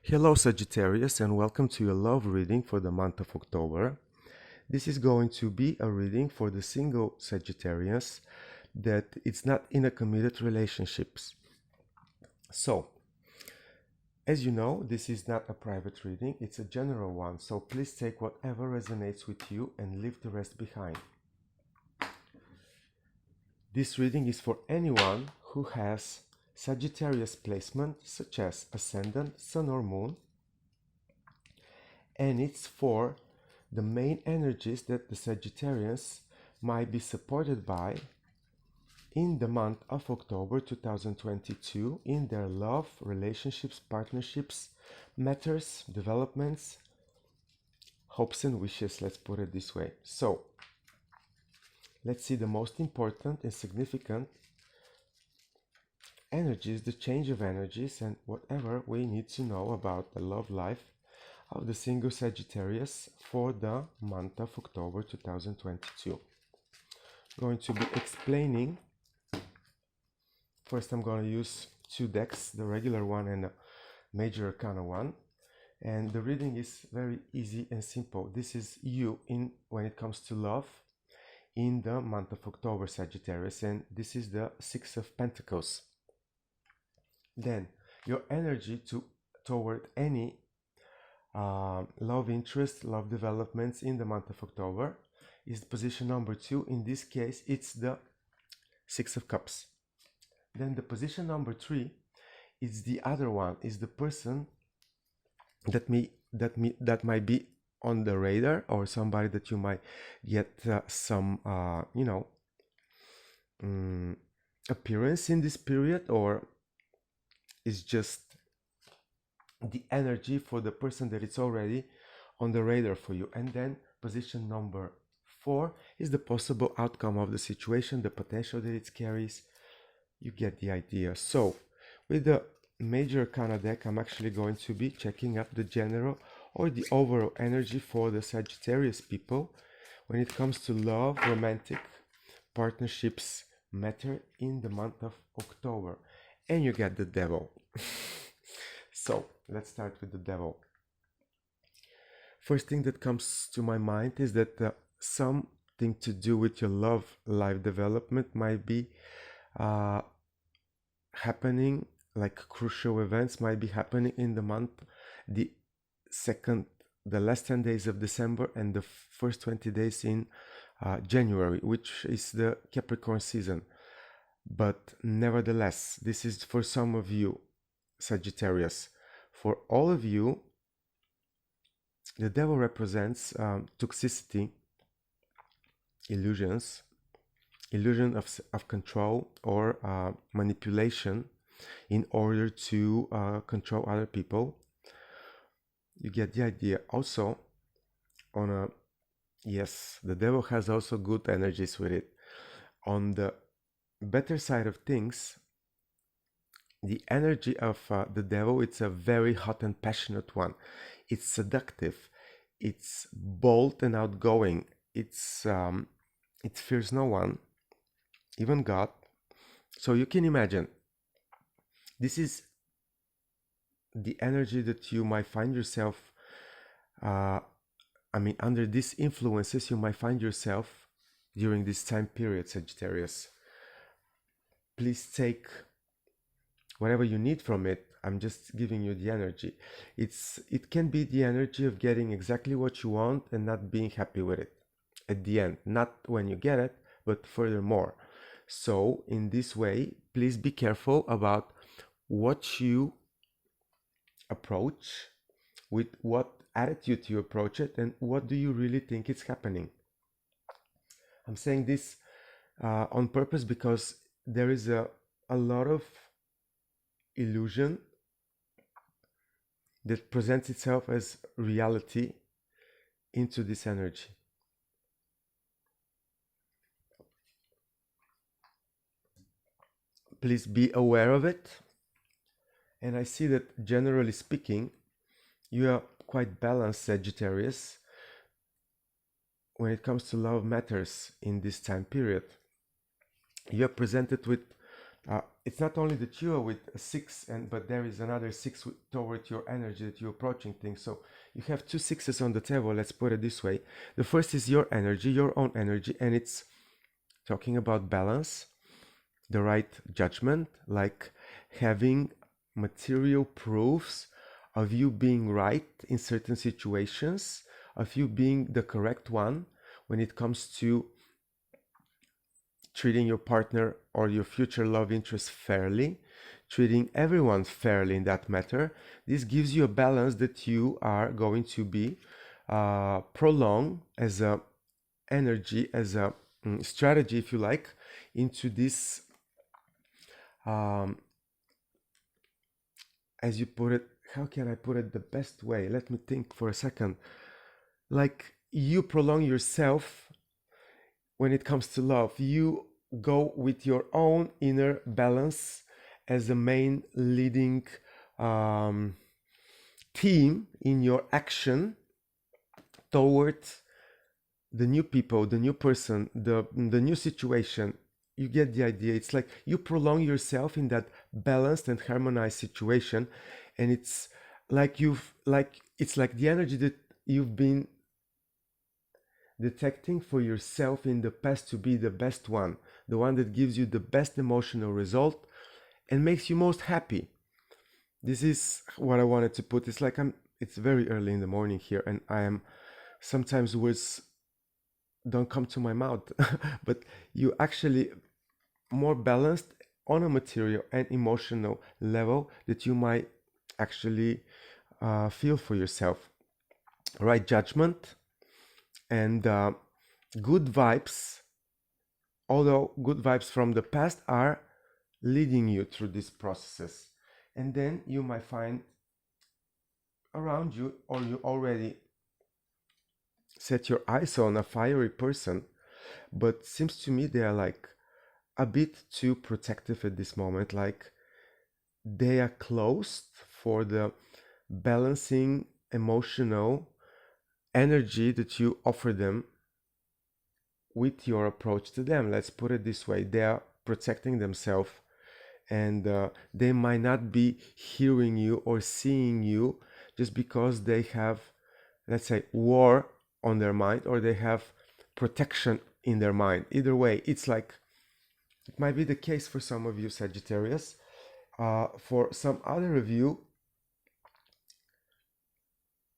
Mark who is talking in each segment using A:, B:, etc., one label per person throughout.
A: Hello Sagittarius and welcome to your love reading for the month of October. This is going to be a reading for the single Sagittarius that it's not in a committed relationships. So, as you know, this is not a private reading, it's a general one, so please take whatever resonates with you and leave the rest behind. This reading is for anyone who has Sagittarius placement such as Ascendant, Sun or Moon, and it's for the main energies that the Sagittarians might be supported by in the month of October 2022 in their love, relationships, partnerships, matters, developments, hopes and wishes, let's put it this way. So, let's see the most important and significant energies, the change of energies, and whatever we need to know about the love life of the single Sagittarius for the month of October 2022. I'm going to be explaining. First, I'm going to use two decks, the regular one and a major arcana one. And the reading is very easy and simple. This is you in when it comes to love in the month of October, Sagittarius, and this is the Six of Pentacles. Then your energy toward any love interest, love developments in the month of October is position number 2. In this case, it's the Six of Cups. Then the position number 3 is the other one, is the person that might be on the radar, or somebody that you might get some appearance in this period, or is just the energy for the person that it's already on the radar for you. And then position number 4 is the possible outcome of the situation, the potential that it carries. You get the idea. So with the major arcana deck, I'm actually going to be checking up the general or the overall energy for the Sagittarius people when it comes to love, romantic partnerships, matter in the month of October. And you get the Devil. So let's start with the Devil. First thing that comes to my mind is that something to do with your love life development might be happening, like crucial events might be happening in the month, the last 10 days of December and the first 20 days in January, which is the Capricorn season. But nevertheless, this is for some of you, Sagittarius. For all of you, the Devil represents toxicity, illusion of control or manipulation in order to control other people. You get the idea. Also, yes, the Devil has also good energies with it. On the better side of things, the energy of the Devil, it's a very hot and passionate one. It's seductive, it's bold and outgoing, it fears no one, even God. So you can imagine, this is the energy that you might find yourself, under these influences, you might find yourself during this time period, Sagittarius. Please take whatever you need from it. I'm just giving you the energy. It can be the energy of getting exactly what you want and not being happy with it at the end, not when you get it, but furthermore. So in this way, please be careful about what you approach, with what attitude you approach it, and what do you really think is happening. I'm saying this on purpose because there is a lot of illusion that presents itself as reality into this energy. Please be aware of it. And I see that generally speaking, you are quite balanced, Sagittarius, when it comes to love matters in this time period. You are presented with It's not only that you are with a 6, but there is another 6 toward your energy that you're approaching things. So you have 2 6s on the table, let's put it this way. The first is your energy, your own energy, and it's talking about balance, the right judgment, like having material proofs of you being right in certain situations, of you being the correct one when it comes to treating your partner or your future love interest fairly, treating everyone fairly in that matter. This gives you a balance that you are going to be prolong as a energy, as a strategy, if you like, into this, as you put it, how can I put it the best way? Let me think for a second. Like you prolong yourself when it comes to love. You go with your own inner balance as a main leading theme in your action toward the new people, the new person, the new situation. You get the idea. It's like you prolong yourself in that balanced and harmonized situation, and it's like it's like the energy that you've been detecting for yourself in the past to be the best one, the one that gives you the best emotional result and makes you most happy. This is what I wanted to put. It's like it's very early in the morning here, and I am sometimes words don't come to my mouth, but you actually more balanced on a material and emotional level that you might actually feel for yourself. Right judgment and good vibes, although good vibes from the past are leading you through these processes. And then you might find around you, or you already set your eyes on a fiery person, but seems to me they are like a bit too protective at this moment, like they are closed for the balancing emotional energy that you offer them with your approach to them. Let's put it this way. They are protecting themselves, and they might not be hearing you or seeing you just because they have, let's say, war on their mind, or they have protection in their mind. Either way, it's like it might be the case for some of you Sagittarius. For some other of you,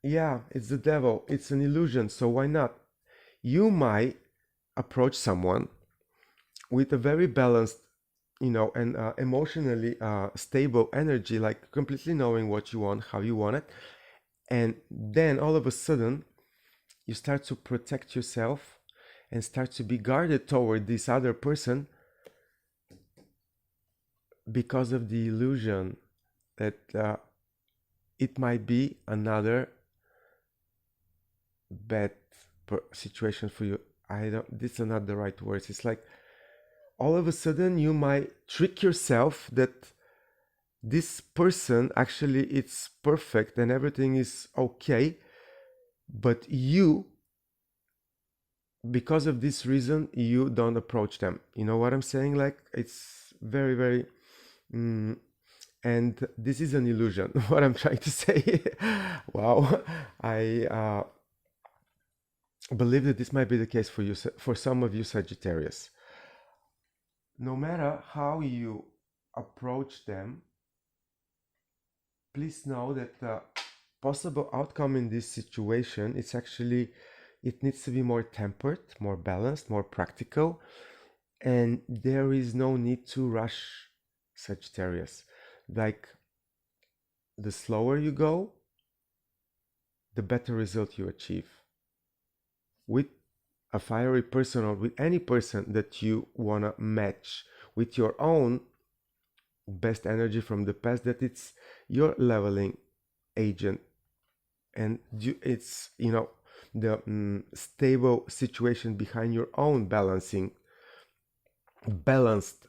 A: yeah, it's the devil, it's an illusion, so why not? You might approach someone with a very balanced, and emotionally stable energy, like completely knowing what you want, how you want it, and then all of a sudden you start to protect yourself and start to be guarded toward this other person because of the illusion that it might be another bad situation for you. These are not the right words. It's like all of a sudden you might trick yourself that this person actually it's perfect and everything is okay, but you, because of this reason, you don't approach them. You know what I'm saying? Like it's very, very and this is an illusion. What I'm trying to say. Wow. I believe that this might be the case for you, for some of you Sagittarius. No matter how you approach them, please know that the possible outcome in this situation, it's actually, it needs to be more tempered, more balanced, more practical, and there is no need to rush, Sagittarius. Like the slower you go, the better result you achieve. With a fiery person or with any person that you want to match with your own best energy from the past, that it's your leveling agent, and it's the stable situation behind your own balanced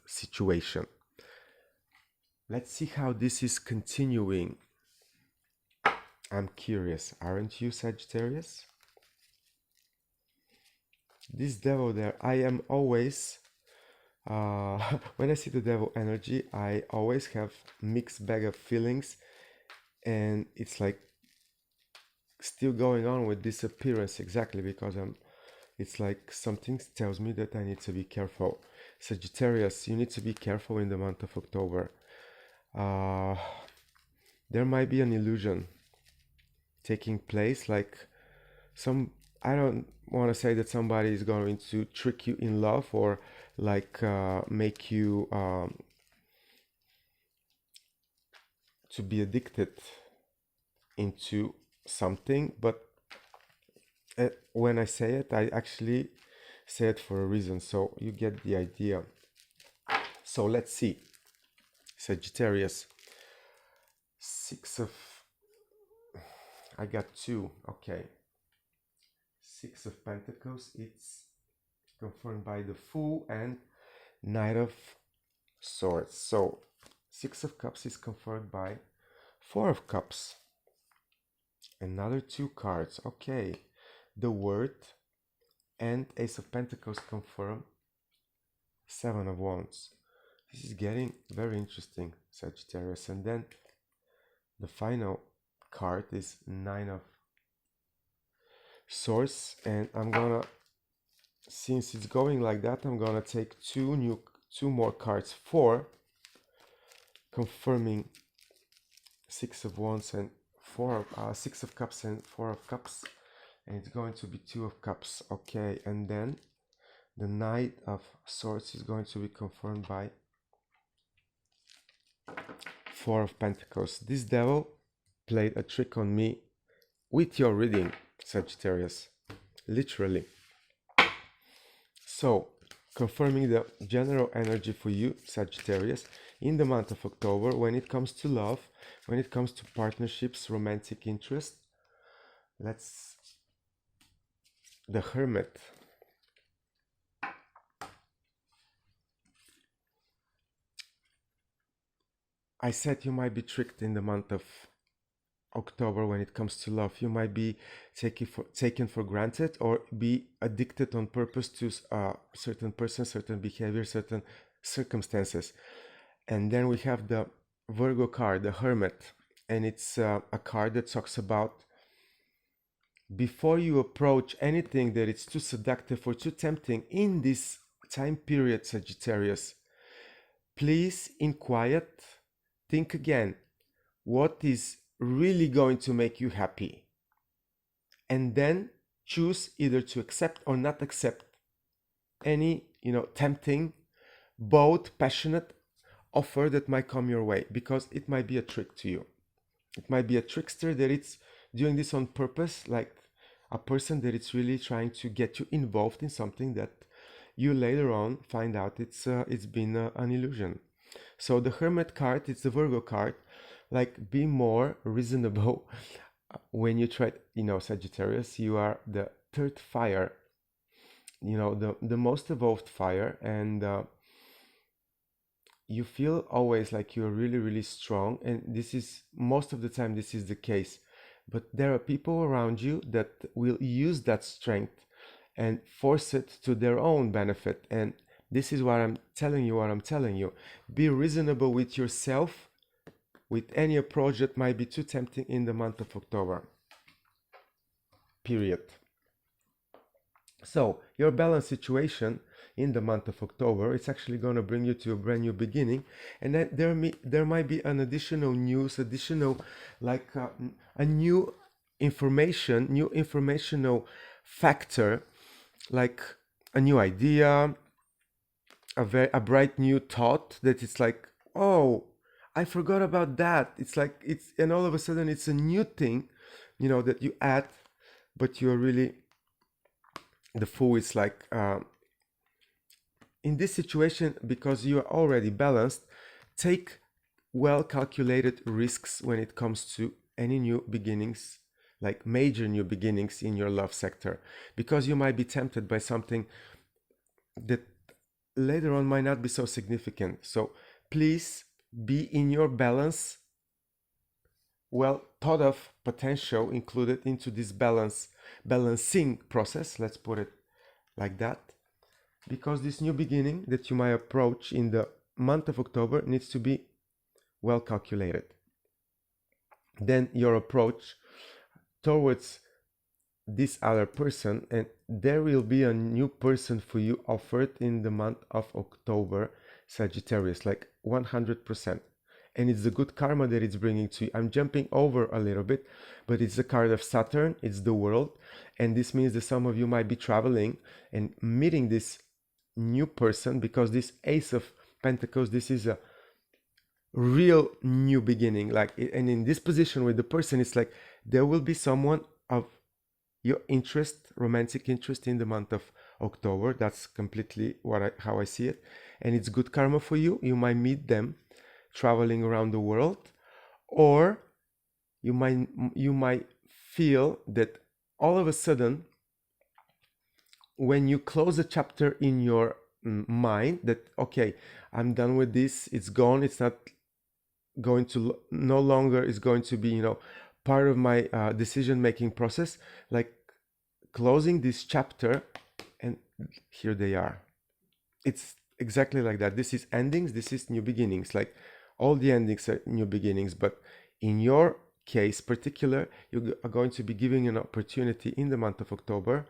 A: situation. Let's see how this is continuing. I'm curious, aren't you, Sagittarius? This devil there, I am always When I see the devil energy, I always have mixed bag of feelings, and it's like still going on with disappearance exactly because it's like something tells me that I need to be careful. Sagittarius, you need to be careful in the month of October. Uh, there might be an illusion taking place, like some, I don't want to say that somebody is going to trick you in love or like make you to be addicted into something, but when I say it, I actually say it for a reason, so you get the idea. So let's see. Sagittarius, I got two. Okay, Six of Pentacles, it's confirmed by the Fool and Knight of Swords. So Six of Cups is confirmed by Four of Cups. Another two cards. Okay, the Word and Ace of Pentacles confirm Seven of Wands. This is getting very interesting, Sagittarius. And then the final card is Nine of Swords, and I'm gonna, since it's going like that, I'm gonna take two more cards, four, confirming Six of Wands and Six of Cups and Four of Cups, and it's going to be Two of Cups. Okay, and then the Knight of Swords is going to be confirmed by Four of Pentacles. This devil played a trick on me with your reading, Sagittarius, literally. So, confirming the general energy for you, Sagittarius, in the month of October, when it comes to love, when it comes to partnerships, romantic interest. The Hermit. I said you might be tricked in the month of October when it comes to love. You might be taken for granted or be addicted on purpose to a certain person, certain behavior, certain circumstances. And then we have the Virgo card, the Hermit, and it's a card that talks about before you approach anything that is too seductive or too tempting in this time period, Sagittarius, please, in quiet, think again, what is really going to make you happy? And then choose either to accept or not accept any, tempting, bold, passionate offer that might come your way, because it might be a trick to you. It might be a trickster that it's doing this on purpose, like a person that it's really trying to get you involved in something that you later on find out it's been an illusion. So the Hermit card, it's the Virgo card. Like, be more reasonable when you try, Sagittarius, you are the third fire, the most evolved fire, and you feel always like you're really, really strong, and this is, most of the time, this is the case. But there are people around you that will use that strength and force it to their own benefit. And this is what I'm telling you. Be reasonable with yourself, with any approach that might be too tempting in the month of October. Period. So, your balanced situation in the month of October, it's actually going to bring you to a brand new beginning. And then there might be an additional news, like a new informational factor, like a new idea, a bright new thought that it's like, oh, I forgot about that. It's like, and all of a sudden it's a new thing, that you add, but you're really, the Fool is like, in this situation, because you are already balanced, take well calculated risks when it comes to any new beginnings, like major new beginnings in your love sector, because you might be tempted by something that later on might not be so significant. So please be in your balance, well thought of potential included into this balancing process, let's put it like that. because this new beginning that you might approach in the month of October needs to be well calculated. Then your approach towards this other person, and there will be a new person for you offered in the month of October, Sagittarius, like 100%. And it's the good karma that it's bringing to you. I'm jumping over a little bit, but it's the card of Saturn, it's the world, and this means that some of you might be traveling and meeting this new person, because this Ace of Pentacles, this is a real new beginning. Like, and in this position with the person, it's like there will be someone of your interest, romantic interest, in the month of October. That's completely how I see it, and it's good karma for you. You might meet them traveling around the world, or you might feel that all of a sudden, when you close a chapter in your mind, that okay, I'm done with this, it's gone, it's not going to, no longer is going to be part of my decision making process, like closing this chapter, and here they are. It's exactly like that. This is endings, this is new beginnings. Like, all the endings are new beginnings, but in your case particular, you are going to be giving an opportunity in the month of October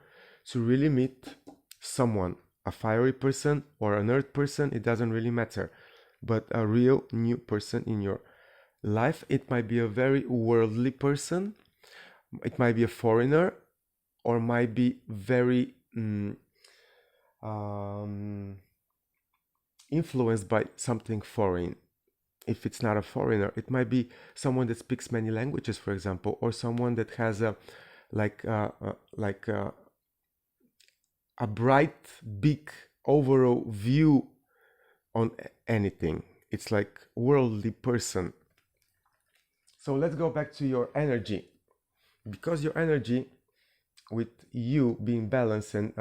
A: to really meet someone, a fiery person or an earth person, it doesn't really matter, but a real new person in your life. It might be a very worldly person, it might be a foreigner, or might be very influenced by something foreign. If it's not a foreigner, it might be someone that speaks many languages, for example, or someone that has a bright, big overall view on anything. It's like worldly person. So let's go back to your energy, because your energy, with you being balanced and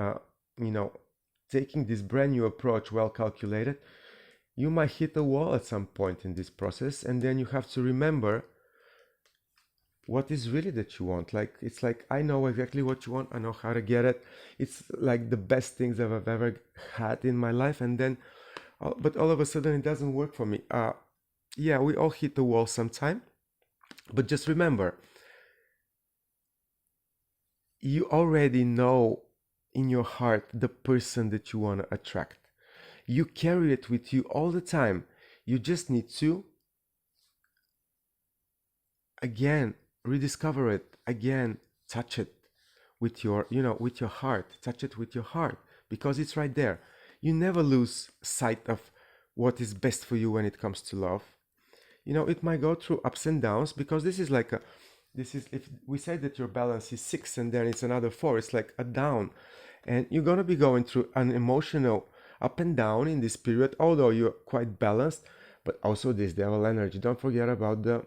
A: taking this brand new approach, well calculated, you might hit a wall at some point in this process, and then you have to remember what is really that you want. Like, it's like, I know exactly what you want, I know how to get it, it's like the best things that I've ever had in my life, and then but all of a sudden it doesn't work for me. Yeah, we all hit the wall sometime, but just remember, you already know in your heart the person that you want to attract. You carry it with you all the time. You just need to, again, rediscover it, again, touch it with your, with your heart. Touch it with your heart, because it's right there. You never lose sight of what is best for you when it comes to love. It might go through ups and downs, because this is like if we say that your balance is 6 and then it's another 4, it's like a down. And you're going to be going through an emotional up and down in this period, although you're quite balanced. But also this devil energy. Don't forget about the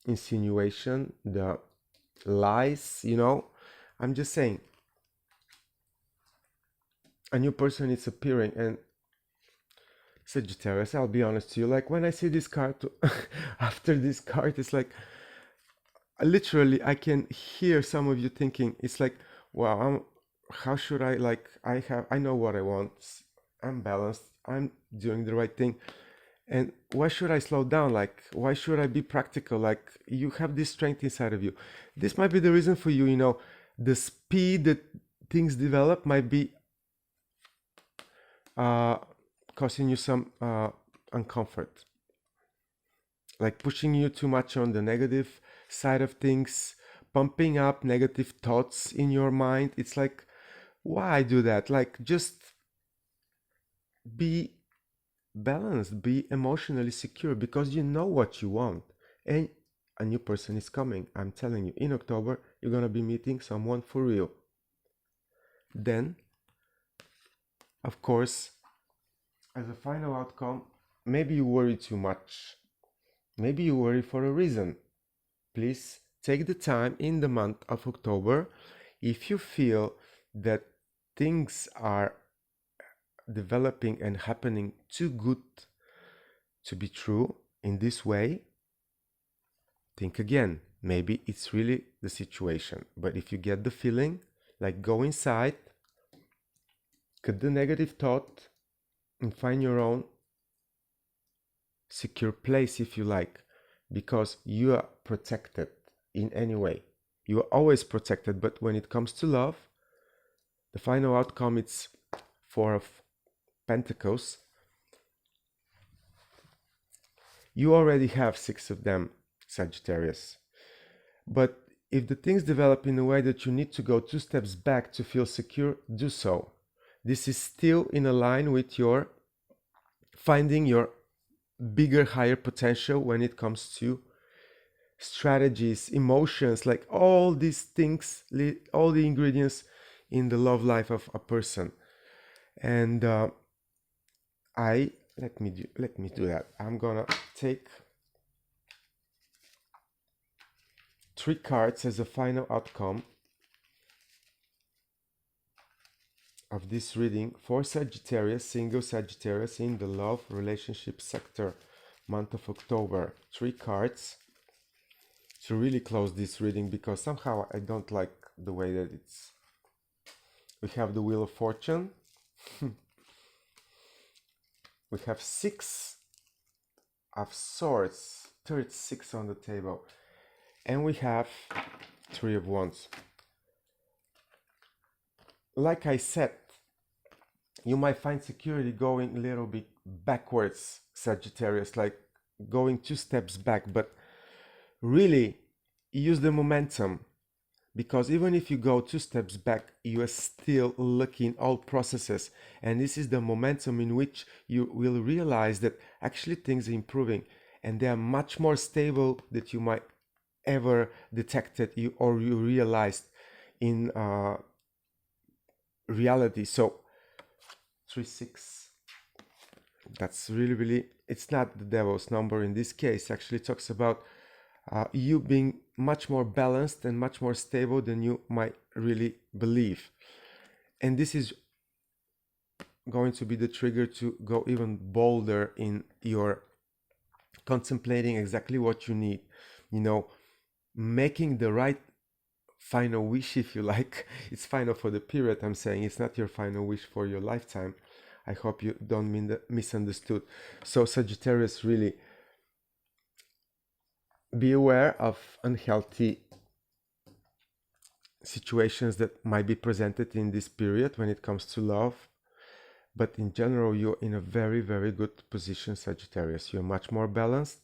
A: insinuation, the lies, I'm just saying. A new person is appearing, and Sagittarius, I'll be honest to you, like when I see this card after this card, it's like, literally, I can hear some of you thinking, it's like, wow, how should I, like, I know what I want, I'm balanced, I'm doing the right thing, and why should I slow down? Like, why should I be practical? Like, you have this strength inside of you. This might be the reason for you, the speed that things develop might be causing you some uncomfort, like pushing you too much on the negative side of things, pumping up negative thoughts in your mind. It's like, why do that? Like, just be balanced, be emotionally secure, because you know what you want, and a new person is coming. I'm telling you, in October you're gonna be meeting someone for real. Then, of course, as a final outcome, maybe you worry too much, maybe you worry for a reason. Please take the time in the month of October, if you feel that things are developing and happening too good to be true in this way, think again. Maybe it's really the situation. But if you get the feeling, like, go inside, cut the negative thought and find your own secure place, if you like, because you are protected in any way. You are always protected, but when it comes to love, the final outcome, it's Four of Pentacles. You already have 6 of them, Sagittarius. But if the things develop in a way that you need to go 2 steps back to feel secure, do so. This is still in a line with your finding your bigger, higher potential when it comes to strategies, emotions, like all these things, all the ingredients in the love life of a person. And let me do that. I'm gonna take 3 cards as a final outcome of this reading for Sagittarius, single Sagittarius in the love relationship sector, month of October. 3 cards to really close this reading, because somehow I don't like the way that it's. We have the Wheel of Fortune. We have 6 of Swords, third 6 on the table, and we have 3 of Wands. Like I said, you might find security going a little bit backwards, Sagittarius, like going 2 steps back, but really use the momentum, because even if you go 2 steps back, you are still looking all processes, and this is the momentum in which you will realize that actually things are improving and they are much more stable than you might ever detected you realized in reality. So 3-6, that's really, it's not the devil's number in this case. Actually talks about you being much more balanced and much more stable than you might really believe. And this is going to be the trigger to go even bolder in your contemplating exactly what you need, making the right final wish, if you like. It's final for the period, I'm saying. It's not your final wish for your lifetime. I hope you don't misunderstood. So Sagittarius, really be aware of unhealthy situations that might be presented in this period when it comes to love. But in general, you're in a very, very good position, Sagittarius. You're much more balanced.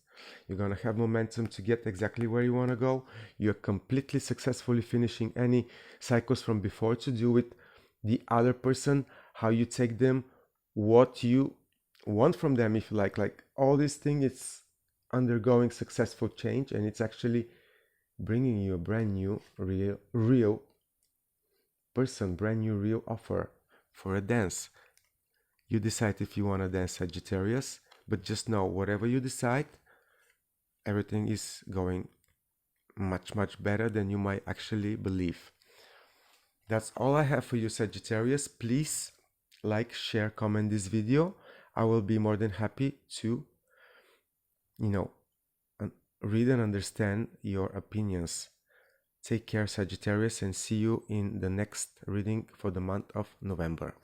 A: You're going to have momentum to get exactly where you want to go. You're completely successfully finishing any cycles from before to do with the other person, how you take them, what you want from them, if you like all this thing, it's undergoing successful change, and it's actually bringing you a brand new, real person, brand new, real offer for a dance. You decide if you want to dance, Sagittarius, but just know, whatever you decide, everything is going much, much better than you might actually believe. That's all I have for you, Sagittarius. Please like, share, comment this video. I will be more than happy to, read and understand your opinions. Take care, Sagittarius, and see you in the next reading for the month of November.